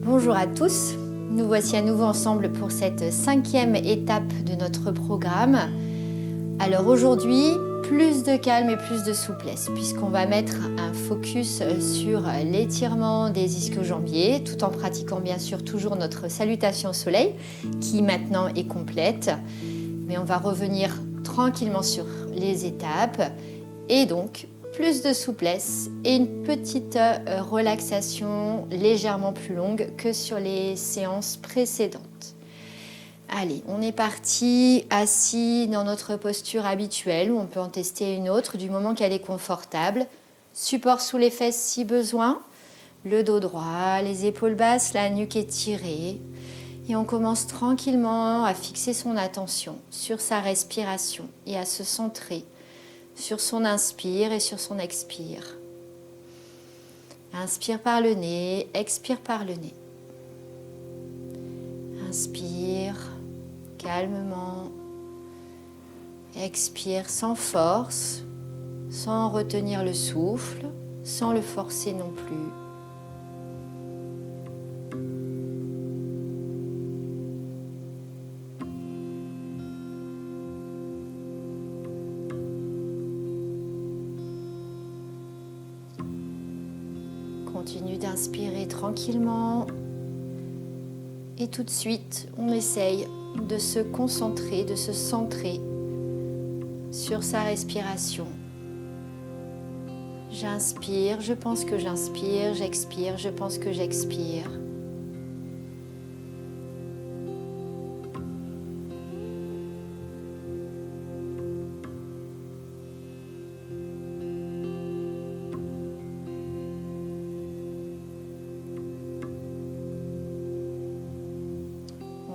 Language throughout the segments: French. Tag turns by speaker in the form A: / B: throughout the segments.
A: Bonjour à tous, nous voici à nouveau ensemble pour cette 5e étape de notre programme. Alors aujourd'hui, plus de calme et plus de souplesse puisqu'on va mettre un focus sur l'étirement des ischio-jambiers tout en pratiquant bien sûr toujours notre salutation au soleil qui maintenant est complète. Mais on va revenir tranquillement sur les étapes et donc plus de souplesse et une petite relaxation légèrement plus longue que sur les séances précédentes. Allez, on est parti, assis dans notre posture habituelle, ou on peut en tester une autre du moment qu'elle est confortable. Support sous les fesses si besoin, le dos droit, les épaules basses, la nuque étirée. Et on commence tranquillement à fixer son attention sur sa respiration et à se centrer sur son inspire et sur son expire. Inspire par le nez, expire par le nez. Inspire calmement. Expire sans force, sans retenir le souffle, sans le forcer non plus. Continue d'inspirer tranquillement et tout de suite, on essaye de se concentrer, de se centrer sur sa respiration. J'inspire, je pense que j'inspire, j'expire, je pense que j'expire.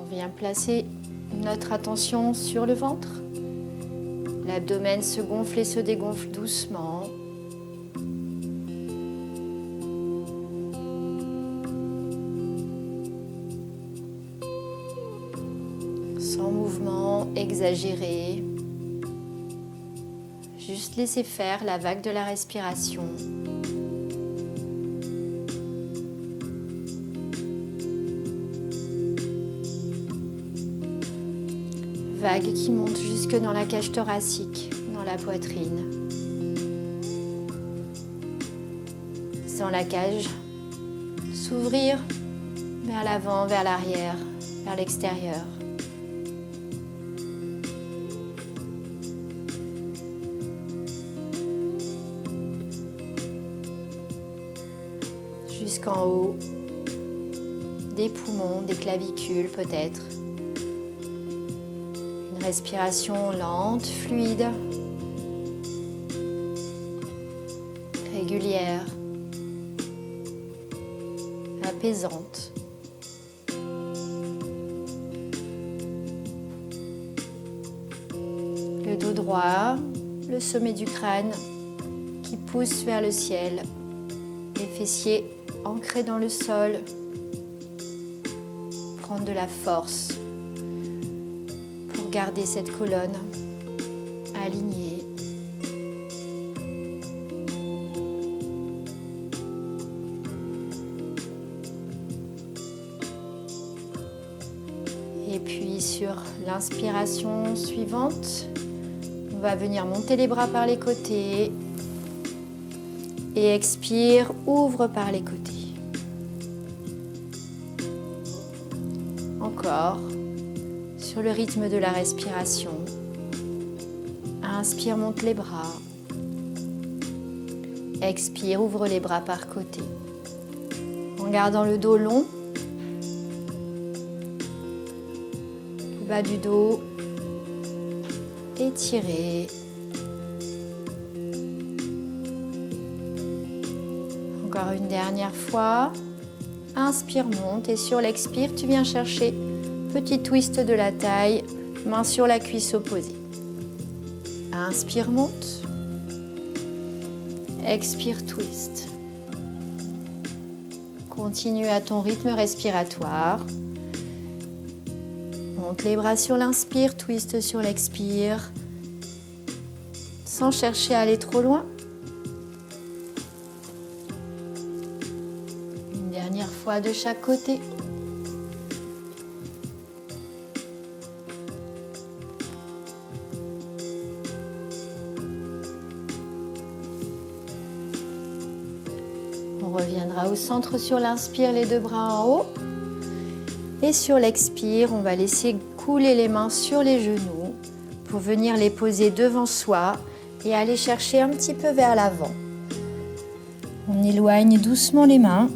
A: On vient placer notre attention sur le ventre. L'abdomen se gonfle et se dégonfle doucement. Sans mouvement exagéré. Juste laisser faire la vague de la respiration. Vague qui monte jusque dans la cage thoracique, dans la poitrine. Sans la cage, s'ouvrir vers l'avant, vers l'arrière, vers l'extérieur. Jusqu'en haut, des poumons, des clavicules peut-être. Respiration lente, fluide, régulière, apaisante. Le dos droit, le sommet du crâne qui pousse vers le ciel, les fessiers ancrés dans le sol, prendre de la force. Garder cette colonne alignée. Et puis sur l'inspiration suivante, on va venir monter les bras par les côtés et expire, ouvre par les côtés. Encore. Sur le rythme de la respiration, inspire, monte les bras, expire, ouvre les bras par côté, en gardant le dos long, le bas du dos étiré. Encore une dernière fois, inspire, monte et sur l'expire, tu viens chercher petit twist de la taille, main sur la cuisse opposée. Inspire, monte. Expire, twist. Continue à ton rythme respiratoire. Monte les bras sur l'inspire, twist sur l'expire. Sans chercher à aller trop loin. Une dernière fois de chaque côté. On reviendra au centre sur l'inspire, les deux bras en haut. Et sur l'expire, on va laisser couler les mains sur les genoux pour venir les poser devant soi et aller chercher un petit peu vers l'avant. On éloigne doucement les mains.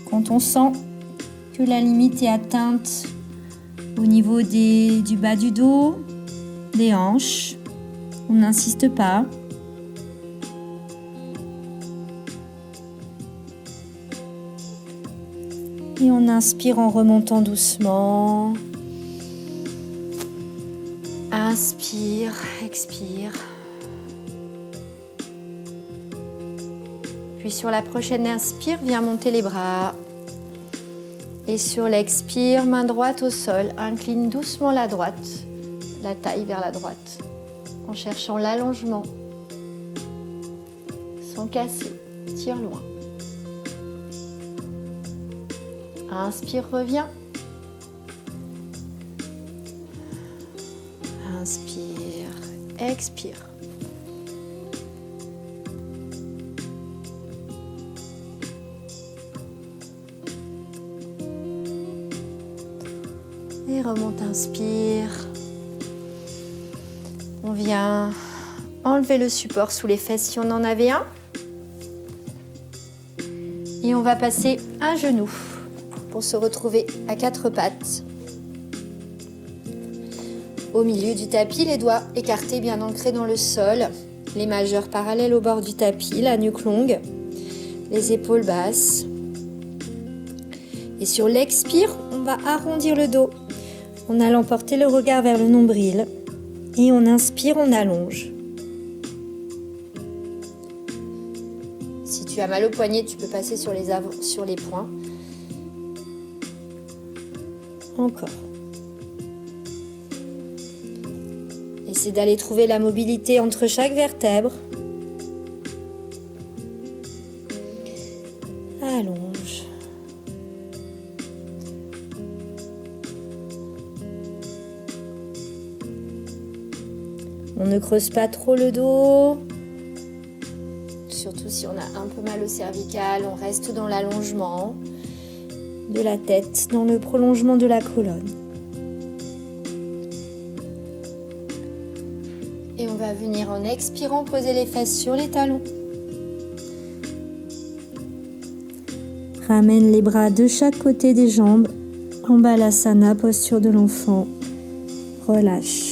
A: Quand on sent que la limite est atteinte au niveau du bas du dos, des hanches, on n'insiste pas. Et on inspire en remontant doucement. Inspire, expire. Puis sur la prochaine inspire, viens monter les bras. Et sur l'expire, main droite au sol, incline doucement la droite, la taille vers la droite, en cherchant l'allongement. Sans casser, tire loin. Inspire, reviens. Inspire, expire. Et remonte, inspire. On vient enlever le support sous les fesses si on en avait un. Et on va passer un genou pour se retrouver à quatre pattes. Au milieu du tapis, les doigts écartés, bien ancrés dans le sol. Les majeurs parallèles au bord du tapis, la nuque longue, les épaules basses. Et sur l'expire, on va arrondir le dos en allant porter le regard vers le nombril. Et on inspire, on allonge. Si tu as mal au poignet, tu peux passer sur les poings. Encore. Essaie d'aller trouver la mobilité entre chaque vertèbre. Allonge. On ne creuse pas trop le dos. Surtout si on a un peu mal au cervical, on reste dans l'allongement de la tête, dans le prolongement de la colonne. Et on va venir en expirant poser les fesses sur les talons. Ramène les bras de chaque côté des jambes. En balasana, posture de l'enfant. Relâche.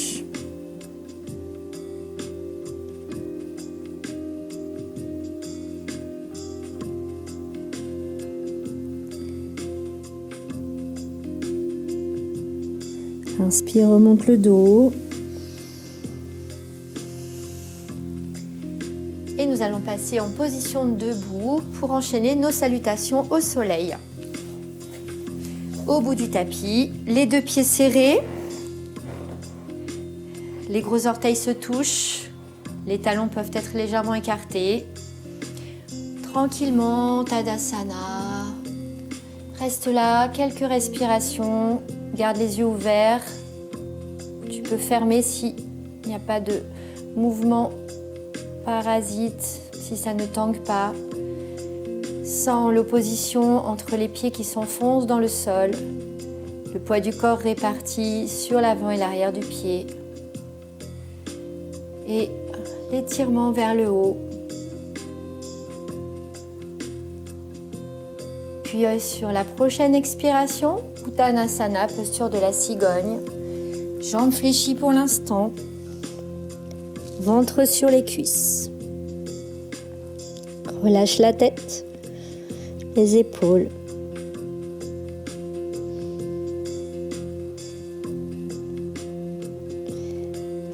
A: Inspire, remonte le dos. Et nous allons passer en position debout pour enchaîner nos salutations au soleil. Au bout du tapis, les deux pieds serrés. Les gros orteils se touchent. Les talons peuvent être légèrement écartés. Tranquillement, Tadasana. Reste là, quelques respirations. Garde les yeux ouverts. Tu peux fermer s'il n'y a pas de mouvement parasite, si ça ne tangue pas. Sens l'opposition entre les pieds qui s'enfoncent dans le sol. Le poids du corps réparti sur l'avant et l'arrière du pied. Et l'étirement vers le haut. Puis sur la prochaine expiration, Uttanasana, posture de la cigogne. Jambes fléchies pour l'instant. Ventre sur les cuisses. Relâche la tête, les épaules.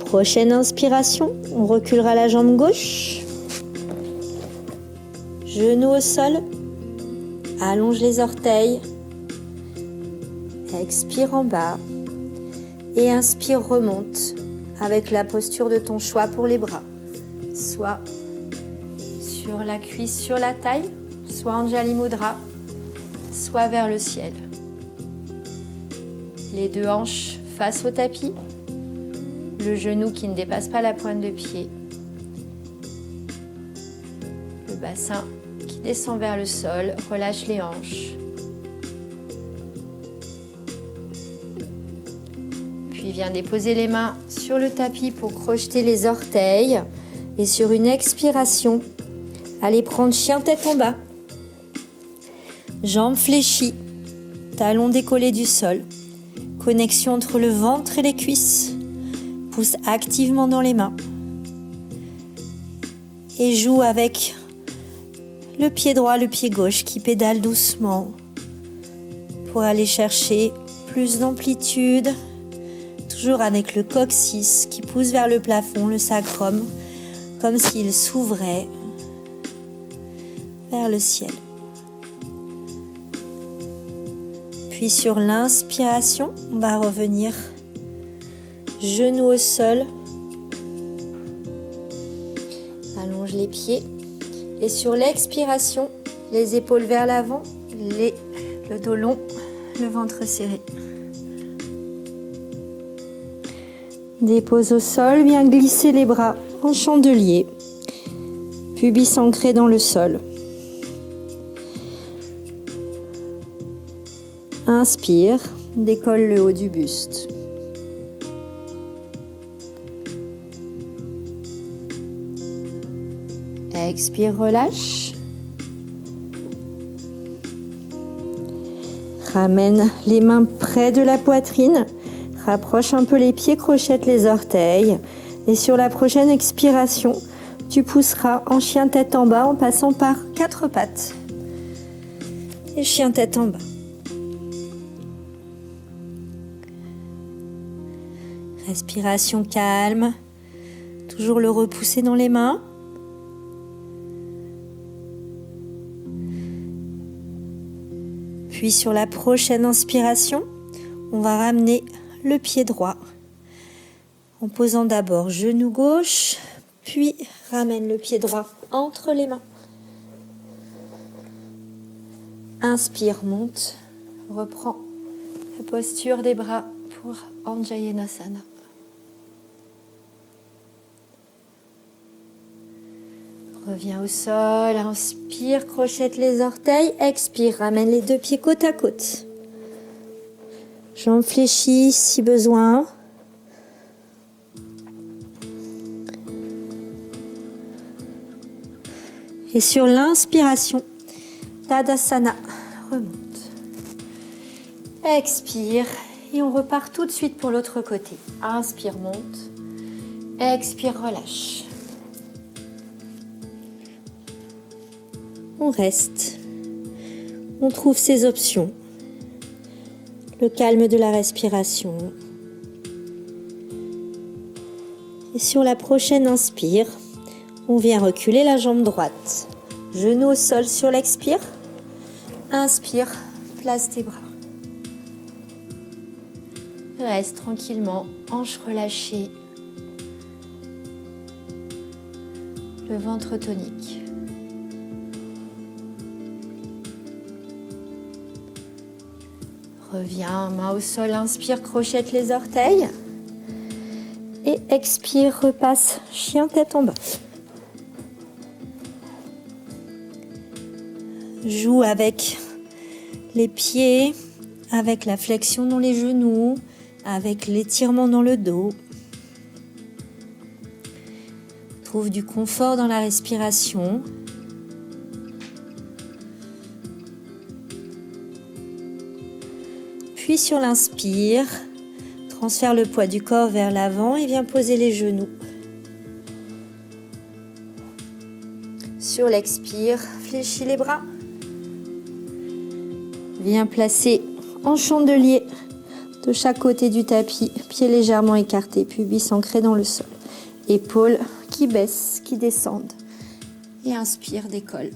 A: Prochaine inspiration, on reculera la jambe gauche. Genou au sol. Allonge les orteils. Expire en bas. Et inspire, remonte avec la posture de ton choix pour les bras. Soit sur la cuisse, sur la taille, soit Anjali Mudra, soit vers le ciel. Les deux hanches face au tapis, le genou qui ne dépasse pas la pointe de pied, le bassin qui descend vers le sol, relâche les hanches. Puis viens déposer les mains sur le tapis pour crocheter les orteils et sur une expiration, allez prendre chien tête en bas. Jambes fléchies, talons décollés du sol. Connexion entre le ventre et les cuisses. Pousse activement dans les mains. Et joue avec le pied droit, le pied gauche qui pédale doucement pour aller chercher plus d'amplitude. Toujours avec le coccyx qui pousse vers le plafond, le sacrum, comme s'il s'ouvrait vers le ciel. Puis sur l'inspiration, on va revenir genoux au sol. Allonge les pieds. Et sur l'expiration, les épaules vers l'avant, le dos long, le ventre serré. Dépose au sol, viens glisser les bras en chandelier. Pubis ancré dans le sol. Inspire, décolle le haut du buste. Expire, relâche. Ramène les mains près de la poitrine. Rapproche un peu les pieds, crochette les orteils. Et sur la prochaine expiration, tu pousseras en chien tête en bas en passant par 4 pattes. Et chien tête en bas. Respiration calme. Toujours le repousser dans les mains. Puis sur la prochaine inspiration, on va ramener le pied droit en posant d'abord genou gauche, puis ramène le pied droit entre les mains. Inspire, monte, reprends la posture des bras pour Anjayenasana. Reviens au sol, inspire, crochette les orteils, expire, ramène les deux pieds côte à côte. Jambes fléchies si besoin. Et sur l'inspiration, Tadasana, remonte. Expire et on repart tout de suite pour l'autre côté. Inspire, monte. Expire, relâche. On reste. On trouve ces options. Le calme de la respiration. Et sur la prochaine inspire, on vient reculer la jambe droite. Genou au sol sur l'expire. Inspire, place tes bras. Reste tranquillement, hanches relâchées. Le ventre tonique. Reviens, main au sol, inspire, crochette les orteils. Et expire, repasse, chien tête en bas. Joue avec les pieds, avec la flexion dans les genoux, avec l'étirement dans le dos. Trouve du confort dans la respiration. Puis sur l'inspire, transfère le poids du corps vers l'avant et viens poser les genoux. Sur l'expire, fléchis les bras. Viens placer en chandelier de chaque côté du tapis, pieds légèrement écartés, pubis ancré dans le sol. Épaules qui baissent, qui descendent. Et inspire, décolle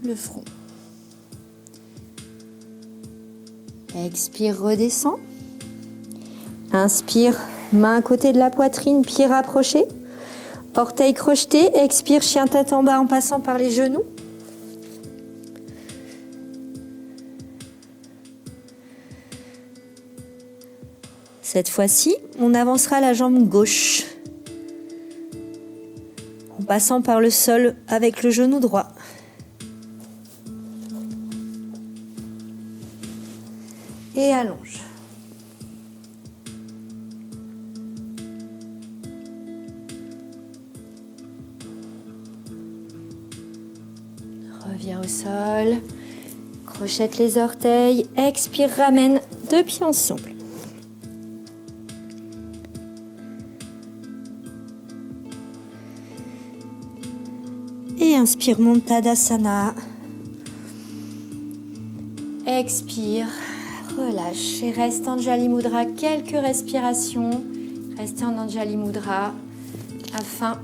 A: le front. Expire, redescend. Inspire, main à côté de la poitrine, pieds rapprochés. Orteils crochetés. Expire, chien tête en bas en passant par les genoux. Cette fois-ci, on avancera la jambe gauche en passant par le sol avec le genou droit. Et allonge. Reviens au sol. Crochette les orteils. Expire, ramène deux pieds ensemble. Et inspire, monte Tadasana. Expire, relâche et reste en Anjali Mudra quelques respirations. Restez en Anjali Mudra afin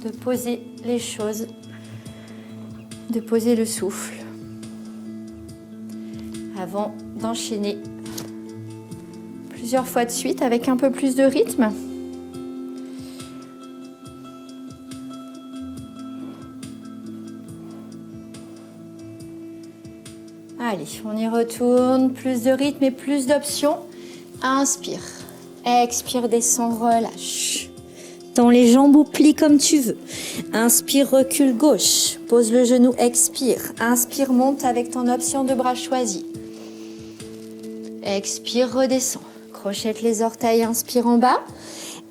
A: de poser les choses, de poser le souffle avant d'enchaîner plusieurs fois de suite avec un peu plus de rythme. Allez, on y retourne. Plus de rythme et plus d'options. Inspire. Expire, descend, relâche. Tends les jambes ou plie comme tu veux. Inspire, recule gauche. Pose le genou, expire. Inspire, monte avec ton option de bras choisi. Expire, redescend. Crochette les orteils, inspire en bas.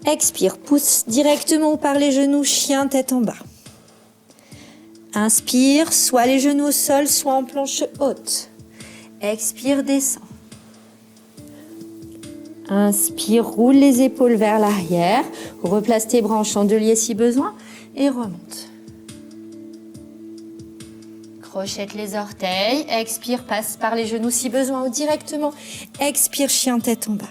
A: Expire, pousse directement par les genoux, chien tête en bas. Inspire, soit les genoux au sol, soit en planche haute. Expire, descend. Inspire, roule les épaules vers l'arrière. Replace tes bras en chandelier si besoin et remonte. Crochette les orteils. Expire, passe par les genoux si besoin ou directement. Expire, chien tête en bas.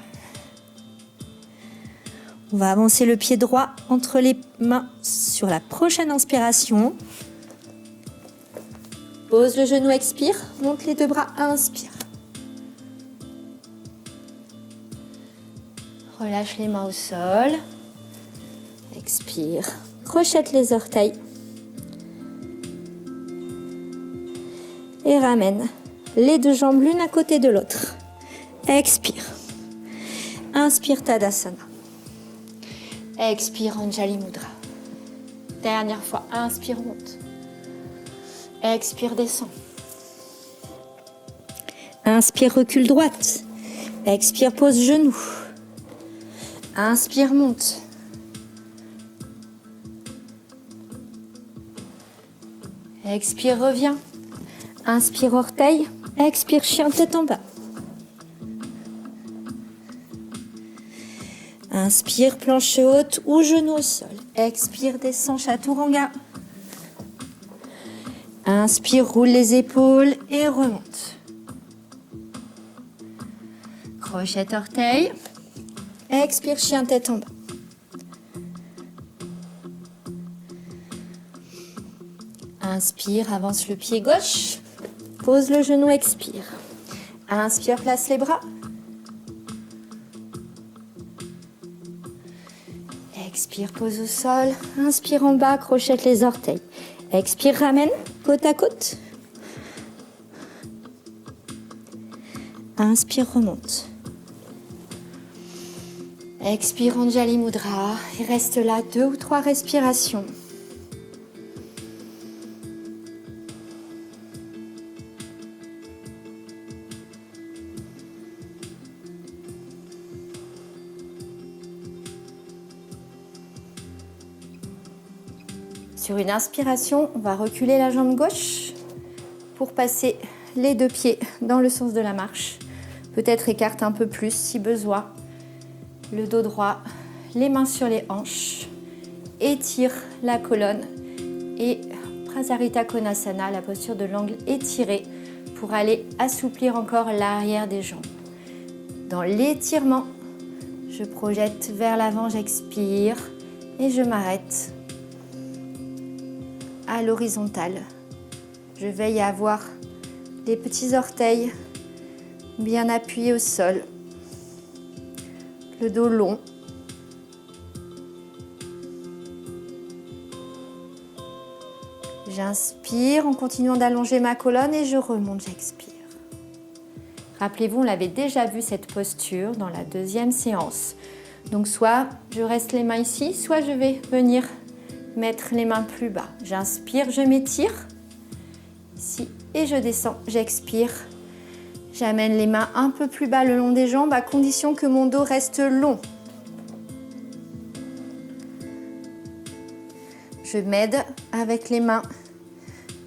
A: On va avancer le pied droit entre les mains sur la prochaine inspiration. Pose le genou, expire. Monte les deux bras, inspire. Relâche les mains au sol. Expire. Crochette les orteils. Et ramène les deux jambes l'une à côté de l'autre. Expire. Inspire, Tadasana. Expire, Anjali Mudra. Dernière fois, inspire, monte. Expire, descend. Inspire, recule droite. Expire, pose genou. Inspire, monte. Expire, reviens. Inspire, orteil. Expire, chien tête en bas. Inspire, planche haute ou genou au sol. Expire, descend, chaturanga. Inspire, roule les épaules et remonte. Crochette orteil. Expire, chien tête en bas. Inspire, avance le pied gauche. Pose le genou, expire. Inspire, place les bras. Expire, pose au sol. Inspire en bas, crochette les orteils. Expire, ramène, côte à côte. Inspire, remonte. Expire, Anjali Mudra. Et reste là 2 ou 3 respirations. Sur une inspiration, on va reculer la jambe gauche pour passer les 2 pieds dans le sens de la marche. Peut-être écarte un peu plus si besoin. Le dos droit, les mains sur les hanches. Étire la colonne et Prasarita Konasana, la posture de l'angle étiré pour aller assouplir encore l'arrière des jambes. dans l'étirement. Je projette vers l'avant, j'expire et je m'arrête à l'horizontale. Je veille à avoir les petits orteils bien appuyés au sol, le dos long. J'inspire en continuant d'allonger ma colonne et je remonte, j'expire. Rappelez-vous, on l'avait déjà vu cette posture dans la deuxième séance. Donc soit je reste les mains ici, soit je vais venir mettre les mains plus bas. J'inspire, je m'étire ici et je descends, j'expire. J'amène les mains un peu plus bas le long des jambes à condition que mon dos reste long. Je m'aide avec les mains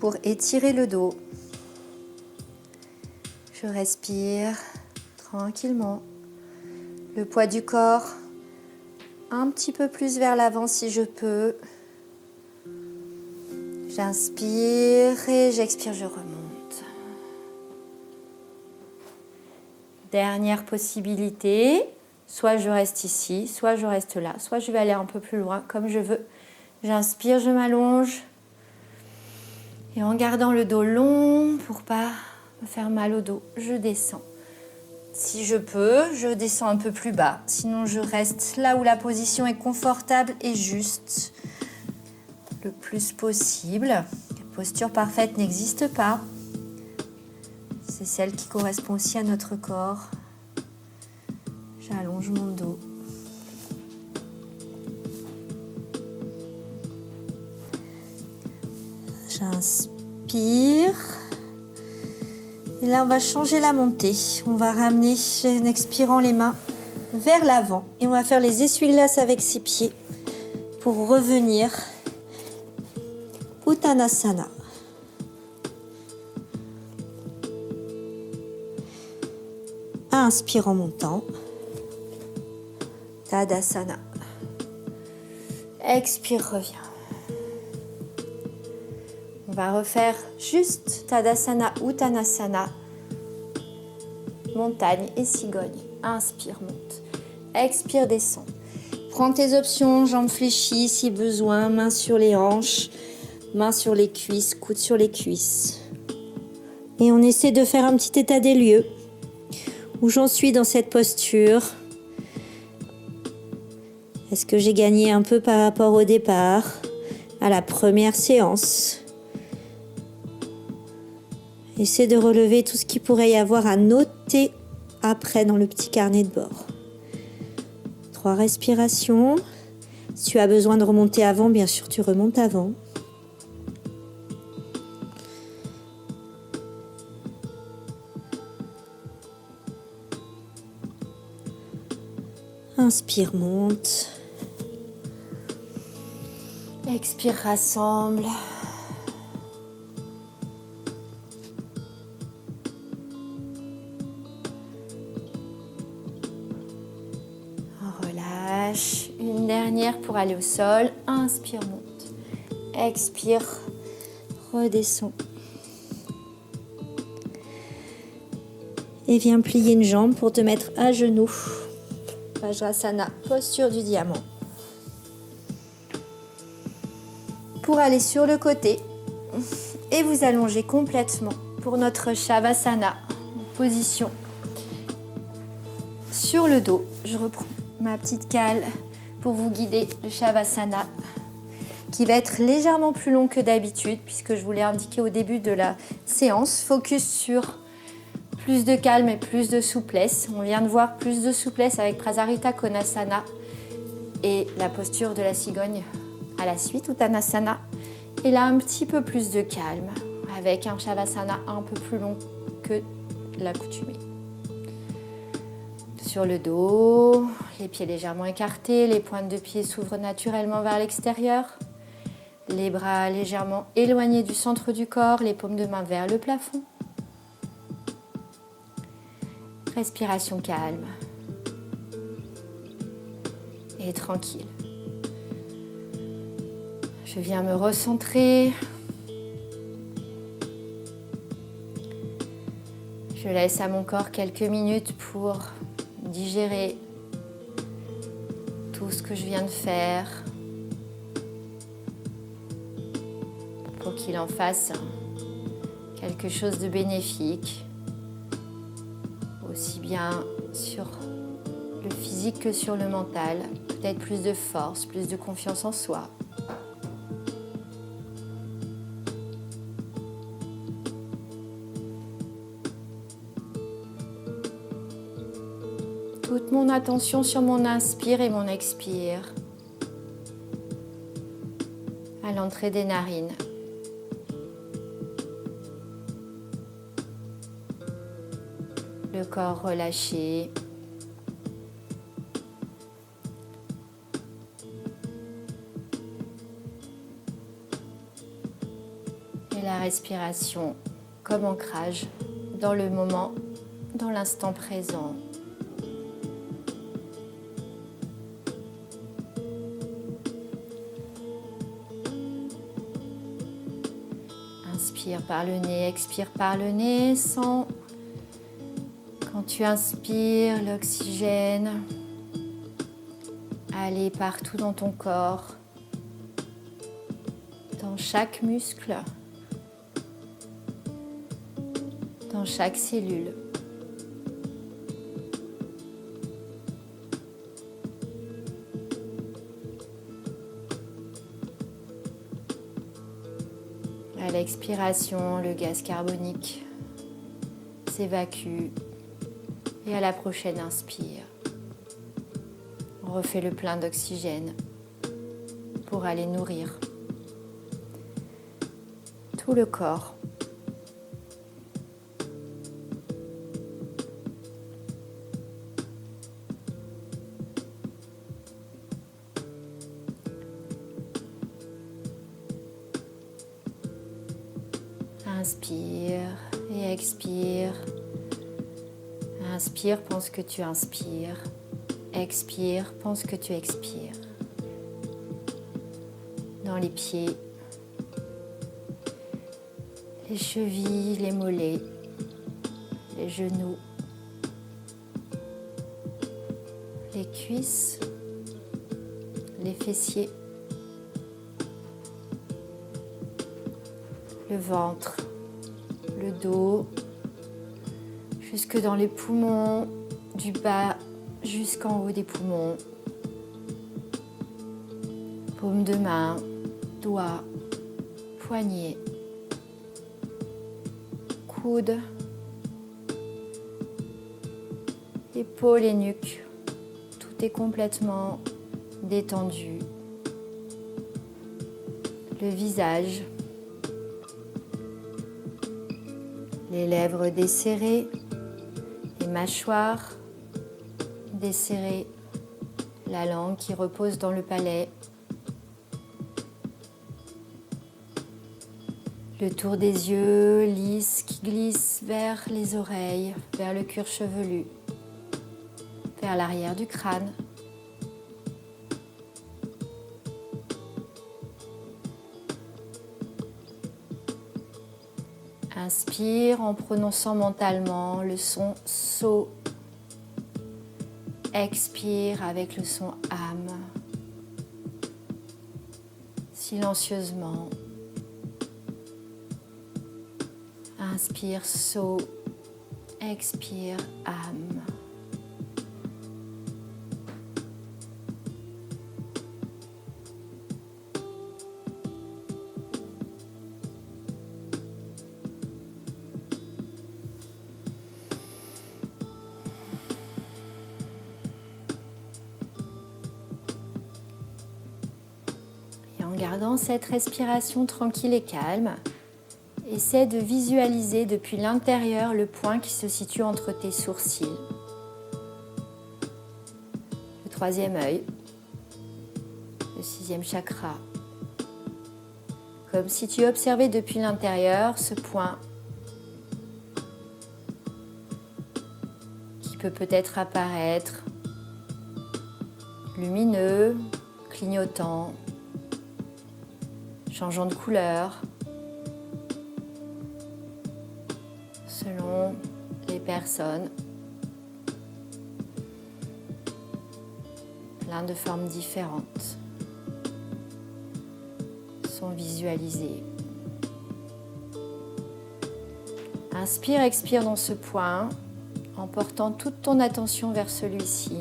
A: pour étirer le dos. Je respire tranquillement. Le poids du corps un petit peu plus vers l'avant si je peux. J'inspire et j'expire, je remonte. Dernière possibilité, soit je reste ici, soit je reste là, soit je vais aller un peu plus loin comme je veux. J'inspire, je m'allonge. Et en gardant le dos long pour pas me faire mal au dos, je descends. Si je peux, je descends un peu plus bas. Sinon, je reste là où la position est confortable et juste le plus possible. La posture parfaite n'existe pas. C'est celle qui correspond aussi à notre corps. J'allonge mon dos. J'inspire. Et là, on va changer la montée. On va ramener, en expirant, les mains vers l'avant. Et on va faire les essuie-glaces avec ses pieds pour revenir Uttanasana. Inspire en montant. Tadasana. Expire, reviens. On va refaire juste Tadasana, Uttanasana, montagne et cigogne. Inspire, monte. Expire, descend. Prends tes options, jambes fléchies si besoin, mains sur les hanches, mains sur les cuisses, coudes sur les cuisses. Et on essaie de faire un petit état des lieux. Où j'en suis dans cette posture? Est-ce que j'ai gagné un peu par rapport au départ, à la première séance? Essaie de relever tout ce qu'il pourrait y avoir à noter après dans le petit carnet de bord. 3 respirations. Si tu as besoin de remonter avant, bien sûr, tu remontes avant. Inspire, monte. Expire, rassemble. Relâche. Une dernière pour aller au sol. Inspire, monte. Expire, redescends. Et viens plier une jambe pour te mettre à genoux. Vajrasana, posture du diamant. Pour aller sur le côté et vous allonger complètement pour notre Shavasana, position sur le dos. Je reprends ma petite cale pour vous guider le Shavasana qui va être légèrement plus long que d'habitude puisque je vous l'ai indiqué au début de la séance. Focus sur plus de calme et plus de souplesse. On vient de voir plus de souplesse avec Prasarita Konasana et la posture de la cigogne à la suite, Uttanasana. Et là, un petit peu plus de calme avec un Shavasana un peu plus long que l'accoutumée. Sur le dos, les pieds légèrement écartés, les pointes de pied s'ouvrent naturellement vers l'extérieur. Les bras légèrement éloignés du centre du corps, les paumes de main vers le plafond. Respiration calme et tranquille. Je viens me recentrer. Je laisse à mon corps quelques minutes pour digérer tout ce que je viens de faire pour qu'il en fasse quelque chose de bénéfique, aussi bien sur le physique que sur le mental, peut-être plus de force, plus de confiance en soi. Toute mon attention sur mon inspire et mon expire à l'entrée des narines. Le corps relâché. Et la respiration comme ancrage dans le moment, dans l'instant présent. Inspire par le nez, expire par le nez, sens quand tu inspires l'oxygène aller partout dans ton corps, dans chaque muscle, dans chaque cellule. À l'expiration, le gaz carbonique s'évacue et à la prochaine inspire, on refait le plein d'oxygène pour aller nourrir tout le corps. Inspire et expire. Inspire, pense que tu inspires. Expire, pense que tu expires. Dans les pieds, les chevilles, les mollets, les genoux, les cuisses, les fessiers, le ventre, le dos, jusque dans les poumons, du bas jusqu'en haut des poumons, paume de main, doigts, poignets, coudes, épaules et nuque, tout est complètement détendu. Le visage, les lèvres desserrées, les mâchoires desserrées, la langue qui repose dans le palais, le tour des yeux lisse qui glisse vers les oreilles, vers le cuir chevelu, vers l'arrière du crâne. Inspire en prononçant mentalement le son So. Expire avec le son Am. Silencieusement. Inspire So. Expire Am. En gardant cette respiration tranquille et calme, essaie de visualiser depuis l'intérieur le point qui se situe entre tes sourcils, le troisième œil, le sixième chakra. Comme si tu observais depuis l'intérieur ce point qui peut peut-être apparaître lumineux, clignotant, changeant de couleur selon les personnes. plein de formes différentes sont visualisées. Inspire, expire dans ce point en portant toute ton attention vers celui-ci.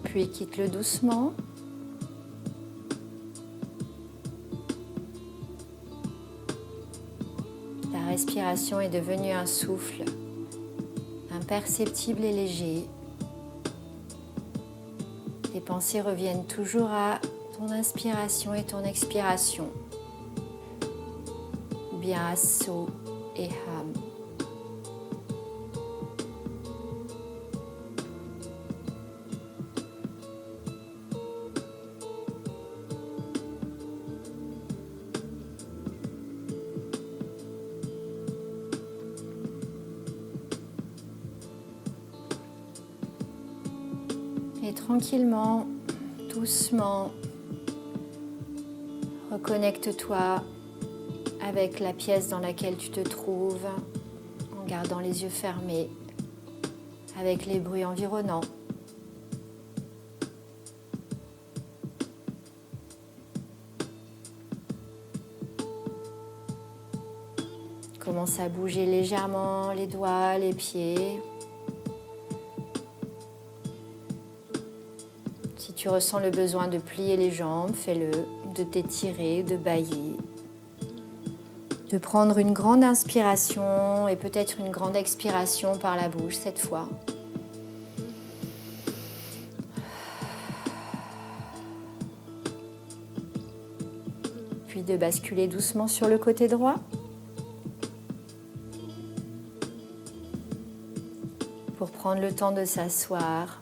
A: Puis quitte-le doucement. La respiration est devenue un souffle imperceptible et léger. Les pensées reviennent toujours à ton inspiration et ton expiration, ou bien à So et Ham. Et tranquillement, doucement, reconnecte-toi avec la pièce dans laquelle tu te trouves, en gardant les yeux fermés, avec les bruits environnants. Commence à bouger légèrement les doigts, les pieds. Si tu ressens le besoin de plier les jambes, fais-le, de t'étirer, de bâiller. De prendre une grande inspiration et peut-être une grande expiration par la bouche cette fois. Puis de basculer doucement sur le côté droit. Pour prendre le temps de s'asseoir.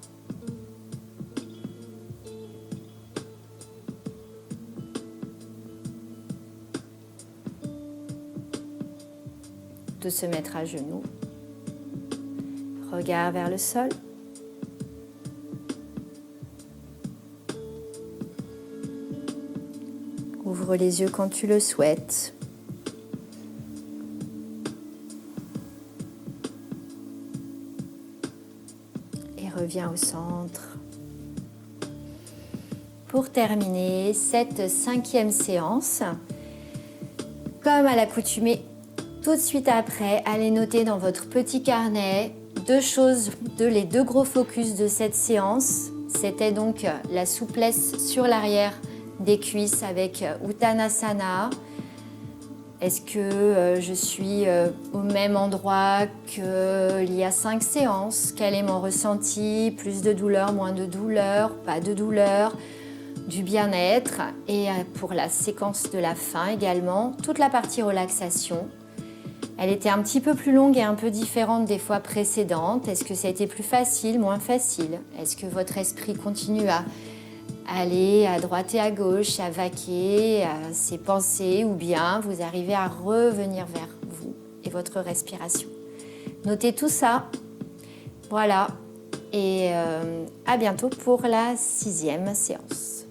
A: De se mettre à genoux, regard vers le sol. Ouvre les yeux quand tu le souhaites. Et reviens au centre. Pour terminer cette 5e séance, comme à l'accoutumée, tout de suite après, allez noter dans votre petit carnet les deux gros focus de cette séance. C'était donc la souplesse sur l'arrière des cuisses avec Uttanasana. Est-ce que je suis au même endroit qu'il y a 5 séances? Quel est mon ressenti? Plus de douleur, moins de douleur, pas de douleur? Du bien-être. Et pour la séquence de la fin également, toute la partie relaxation. Elle était un petit peu plus longue et un peu différente des fois précédentes. Est-ce que ça a été plus facile, moins facile? Est-ce que votre esprit continue à aller à droite et à gauche, à vaquer à ses pensées, ou bien vous arrivez à revenir vers vous et votre respiration? Notez tout ça. Voilà. Et à bientôt pour la 6e séance.